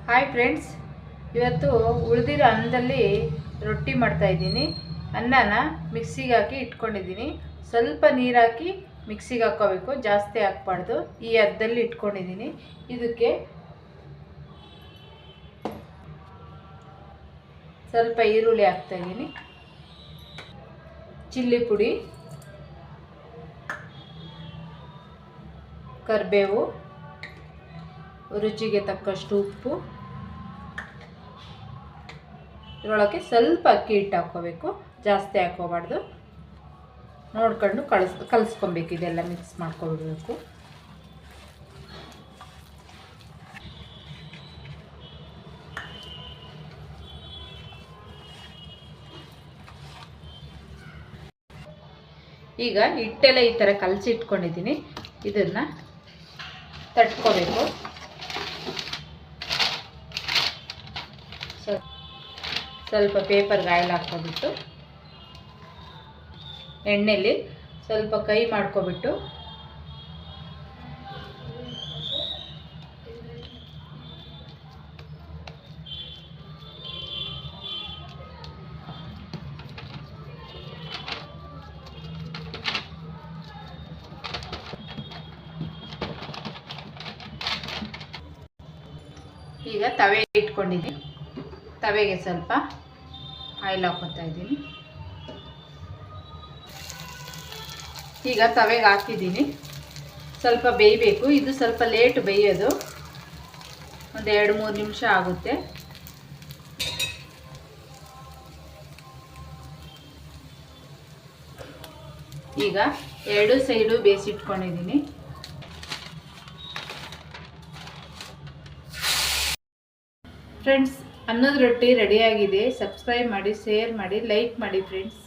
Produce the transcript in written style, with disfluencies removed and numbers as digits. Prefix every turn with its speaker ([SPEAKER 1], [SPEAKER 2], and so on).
[SPEAKER 1] Hi friends, ಇವತ್ತು ಉಳಿದಿರೋ ಅನ್ನದಲ್ಲಿ ರೊಟ್ಟಿ ಮಾಡ್ತಾಯಿದ್ದೀನಿ. ಅನ್ನನ ಮಿಕ್ಸಿಗೆ ಹಾಕಿ ಇಟ್ಕೊಂಡಿದ್ದೀನಿ. ಸ್ವಲ್ಪ ನೀರು ಹಾಕಿ ಮಿಕ್ಸಿಗೆ ಹಾಕ್ಕೋಬೇಕು, ಜಾಸ್ತಿ ಹಾಕ್ಬಾರ್ದು. ಈ ಹದದಲ್ಲಿ ಇಟ್ಕೊಂಡಿದ್ದೀನಿ. ಇದಕ್ಕೆ ಸ್ವಲ್ಪ ಈರುಳ್ಳಿ ಹಾಕ್ತಾಯಿದ್ದೀನಿ, ಚಿಲ್ಲಿ ಪುಡಿ, ಕರಿಬೇವು, ರುಚಿಗೆ ತಕ್ಕಷ್ಟು ಉಪ್ಪು, ಇದರೊಳಗೆ ಸ್ವಲ್ಪ ಅಕ್ಕಿ ಹಿಟ್ಟು ಹಾಕ್ಕೋಬೇಕು, ಜಾಸ್ತಿ ಹಾಕ್ಕೋಬಾರ್ದು. ನೋಡ್ಕೊಂಡು ಕಲಿಸ್ಕೊಬೇಕು. ಇದೆಲ್ಲ ಮಿಕ್ಸ್ ಮಾಡ್ಕೊಬಿಡ್ಬೇಕು. ಈಗ ಹಿಟ್ಟೆಲ್ಲ ಈ ಥರ ಕಲಸಿ ಇಟ್ಕೊಂಡಿದ್ದೀನಿ. ಇದನ್ನು ತಟ್ಕೋಬೇಕು. ಸ್ವಲ್ಪ ಪೇಪರ್ಗೆ ಆಯಿಲ್ ಹಾಕ್ಕೊಬಿಟ್ಟು ಎಣ್ಣೆಯಲ್ಲಿ ಸ್ವಲ್ಪ ಕೈ ಮಾಡ್ಕೊಬಿಟ್ಟು ಈಗ ತವೆ ಇಟ್ಕೊಂಡಿದ್ದೀನಿ. ತವೆಗೆ ಸ್ವಲ್ಪ ಆಯಿಲ್ ಹಾಕ್ಕೊತಾ ಇದ್ದೀನಿ. ಈಗ ತವೆಗೆ ಹಾಕಿದ್ದೀನಿ. ಸ್ವಲ್ಪ ಬೇಯಬೇಕು. ಇದು ಸ್ವಲ್ಪ ಲೇಟ್ ಬೇಯೋದು, ಒಂದು 2-3 ನಿಮಿಷ ಆಗುತ್ತೆ. ಈಗ 2 ಸೈಡು ಬೇಯಿಸಿಟ್ಕೊಂಡಿದ್ದೀನಿ. ಫ್ರೆಂಡ್ಸ್, ಅನ್ನದ ರೊಟ್ಟಿ ರೆಡಿಯಾಗಿದೆ. ಸಬ್ಸ್ಕ್ರೈಬ್ ಮಾಡಿ, ಶೇರ್ ಮಾಡಿ, ಲೈಕ್ ಮಾಡಿ ಫ್ರೆಂಡ್ಸ್.